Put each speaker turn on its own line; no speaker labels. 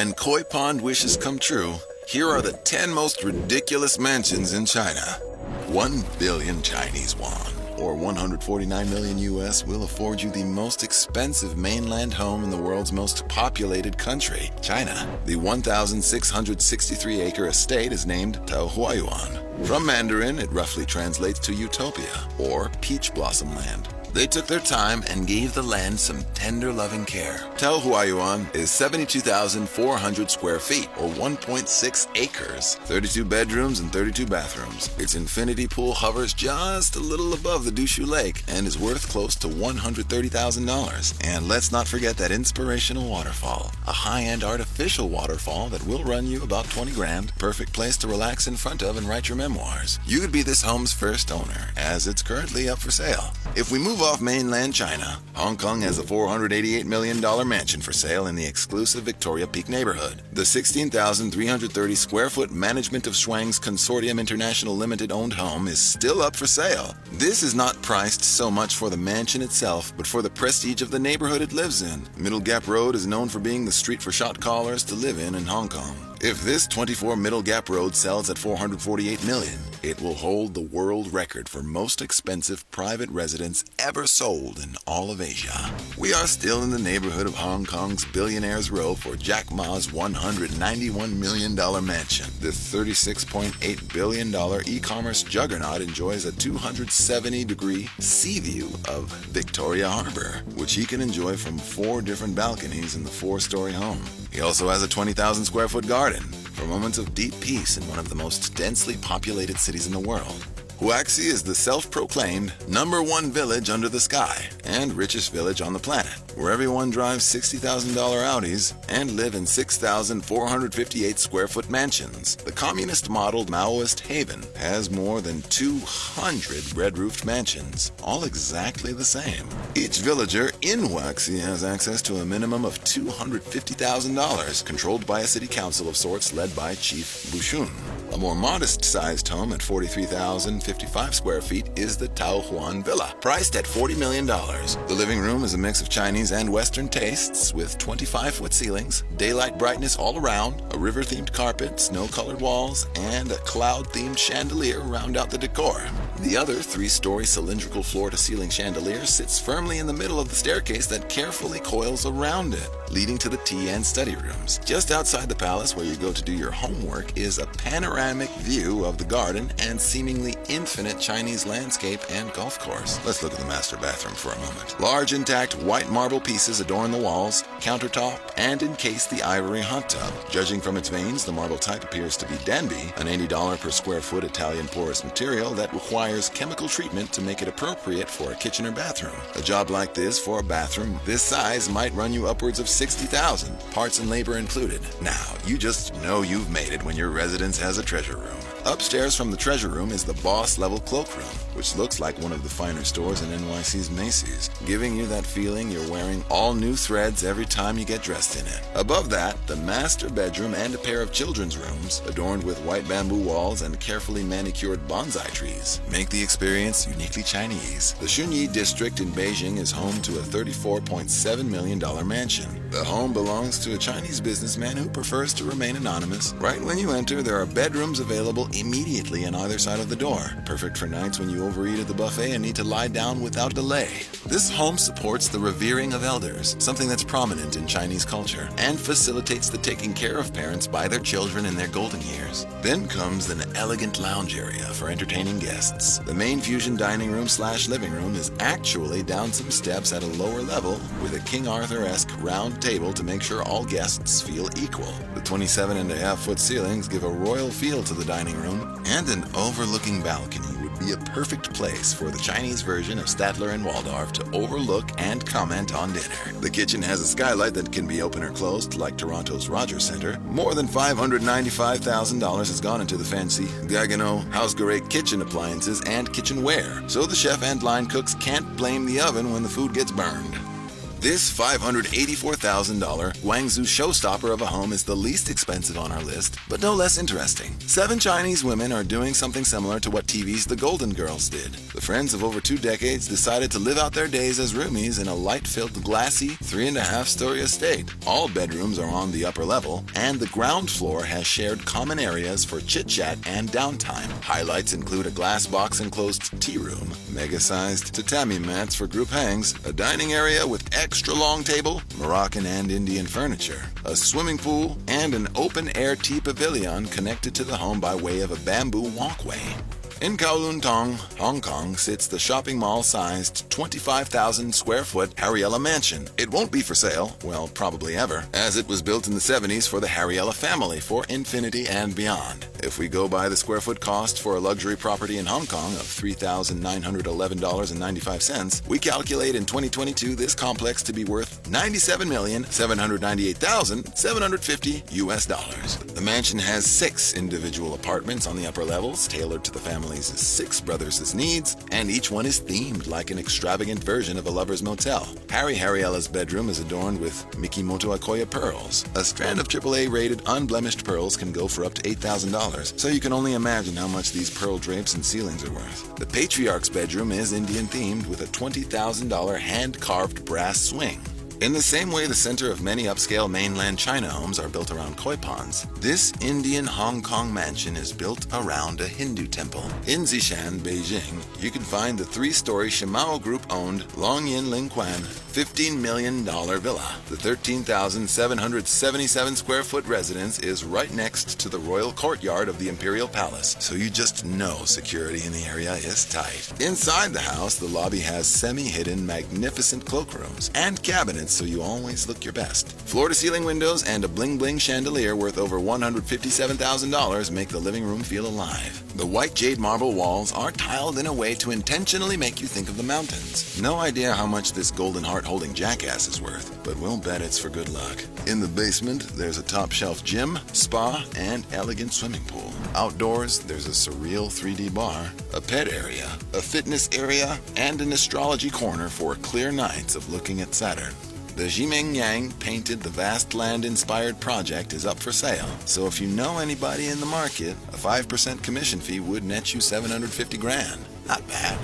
When koi pond wishes come true, here are the 10 most ridiculous mansions in China. 1 billion Chinese yuan, or 149 million US, will afford you the most expensive mainland home in the world's most populated country, China. The 1,663-acre estate is named Taohuayuan. From Mandarin, it roughly translates to Utopia, or Peach Blossom Land. They took their time and gave the land some tender loving care. Taohuayuan is 72,400 square feet, or 1.6 acres, 32 bedrooms and 32 bathrooms. Its infinity pool hovers just a little above the Dushu Lake and is worth close to $130,000. And let's not forget that inspirational waterfall, a high-end artificial waterfall that will run you about 20 grand. Perfect place to relax in front of and write your memoirs. You could be this home's first owner, as it's currently up for sale. If we move off mainland China, Hong Kong has a $488 million mansion for sale in the exclusive Victoria Peak neighborhood. The 16,330 square foot Management of Shuang's Consortium International Limited owned home is still up for sale. This is not priced so much for the mansion itself, but for the prestige of the neighborhood it lives in. Middle Gap Road is known for being the street for shot callers to live in Hong Kong. If this 24 Middle Gap Road sells at $448 million, it will hold the world record for most expensive private residence ever sold in all of Asia. We are still in the neighborhood of Hong Kong's Billionaires Row for Jack Ma's $191 million mansion. The $36.8 billion e-commerce juggernaut enjoys a 270-degree sea view of Victoria Harbor, which he can enjoy from 4 different balconies in the 4-story home. He also has a 20,000 square foot garden for moments of deep peace in one of the most densely populated cities in the world. Huaxi is the self-proclaimed #1 village under the sky and richest village on the planet, where everyone drives $60,000 Audis and live in 6,458 square foot mansions. The communist-modeled Maoist haven has more than 200 red-roofed mansions, all exactly the same. Each villager in Huaxi has access to a minimum of $250,000, controlled by a city council of sorts led by Chief Bushun. A more modest-sized home at 43,055 square feet is the Taohuan Villa, priced at $40 million. The living room is a mix of Chinese and Western tastes, with 25-foot ceilings, daylight brightness all around, a river-themed carpet, snow-colored walls, and a cloud-themed chandelier round out the decor. The other 3-story cylindrical floor-to-ceiling chandelier sits firmly in the middle of the staircase that carefully coils around it, leading to the tea and study rooms. Just outside the palace, where you go to do your homework, is a panoramic view of the garden and seemingly infinite Chinese landscape and golf course. Let's look at the master bathroom for a moment. Large intact white marble pieces adorn the walls, countertop, and encase the ivory hot tub. Judging from its veins, the marble type appears to be Danby, an $80 per square foot Italian porous material that requires chemical treatment to make it appropriate for a kitchen or bathroom. A job like this for a bathroom this size might run you upwards of $60,000, parts and labor included. Now, you just know you've made it when your residence has a treasure room. Upstairs from the treasure room is the boss-level cloakroom, which looks like one of the finer stores in NYC's Macy's, giving you that feeling you're wearing all new threads every time you get dressed in it. Above that, the master bedroom and a pair of children's rooms, adorned with white bamboo walls and carefully manicured bonsai trees, make the experience uniquely Chinese. The Xunyi district in Beijing is home to a $34.7 million mansion. The home belongs to a Chinese businessman who prefers to remain anonymous. Right when you enter, there are bedrooms available immediately on either side of the door, perfect for nights when you overeat at the buffet and need to lie down without delay. This home supports the revering of elders, something that's prominent in Chinese culture, and facilitates the taking care of parents by their children in their golden years. Then comes an elegant lounge area for entertaining guests. The main fusion dining room / living room is actually down some steps at a lower level, with a King Arthur-esque round table to make sure all guests feel equal. The 27.5-foot ceilings give a royal feel to the dining room, and an overlooking balcony would be a perfect place for the Chinese version of Statler and Waldorf to overlook and comment on dinner. The kitchen has a skylight that can be open or closed, like Toronto's Rogers Centre. More than $595,000 has gone into the fancy Gaggenau Hausgerät kitchen appliances and kitchenware, so the chef and line cooks can't blame the oven when the food gets burned. This $584,000 Guangzhou showstopper of a home is the least expensive on our list, but no less interesting. 7 Chinese women are doing something similar to what TV's The Golden Girls did. The friends of over 2 decades decided to live out their days as roomies in a light-filled, glassy, 3.5-story estate. All bedrooms are on the upper level, and the ground floor has shared common areas for chit-chat and downtime. Highlights include a glass box enclosed tea room, mega-sized tatami mats for group hangs, a dining area with extra long table, Moroccan and Indian furniture, a swimming pool, and an open-air tea pavilion connected to the home by way of a bamboo walkway. In Kowloon Tong, Hong Kong, sits the shopping mall-sized 25,000 square foot Harriella Mansion. It won't be for sale, well, probably ever, as it was built in the 70s for the Harriella family for infinity and beyond. If we go by the square foot cost for a luxury property in Hong Kong of $3,911.95, we calculate in 2022 this complex to be worth $97,798,750 US dollars. The mansion has 6 individual apartments on the upper levels, tailored to the family's 6 brothers' needs, and each one is themed like an extravagant version of a lover's motel. Harriella's bedroom is adorned with Mikimoto Akoya pearls. A strand of AAA-rated unblemished pearls can go for up to $8,000, so you can only imagine how much these pearl drapes and ceilings are worth. The patriarch's bedroom is Indian-themed with a $20,000 hand-carved brass swing. In the same way the center of many upscale mainland China homes are built around koi ponds, this Indian Hong Kong mansion is built around a Hindu temple. In Zishan, Beijing, you can find the 3-story Shimao Group-owned Longyin Lingquan $15 million villa. The 13,777 square foot residence is right next to the royal courtyard of the Imperial Palace, so you just know security in the area is tight. Inside the house, the lobby has semi-hidden, magnificent cloakrooms and cabinets, so you always look your best. Floor-to-ceiling windows and a bling-bling chandelier worth over $157,000 make the living room feel alive. The white jade marble walls are tiled in a way to intentionally make you think of the mountains. No idea how much this golden heart-holding jackass is worth, but we'll bet it's for good luck. In the basement, there's a top-shelf gym, spa, and elegant swimming pool. Outdoors, there's a surreal 3D bar, a pet area, a fitness area, and an astrology corner for clear nights of looking at Saturn. The Jimeng Yang painted the vast land-inspired project is up for sale, so if you know anybody in the market, a 5% commission fee would net you $750,000. Not bad.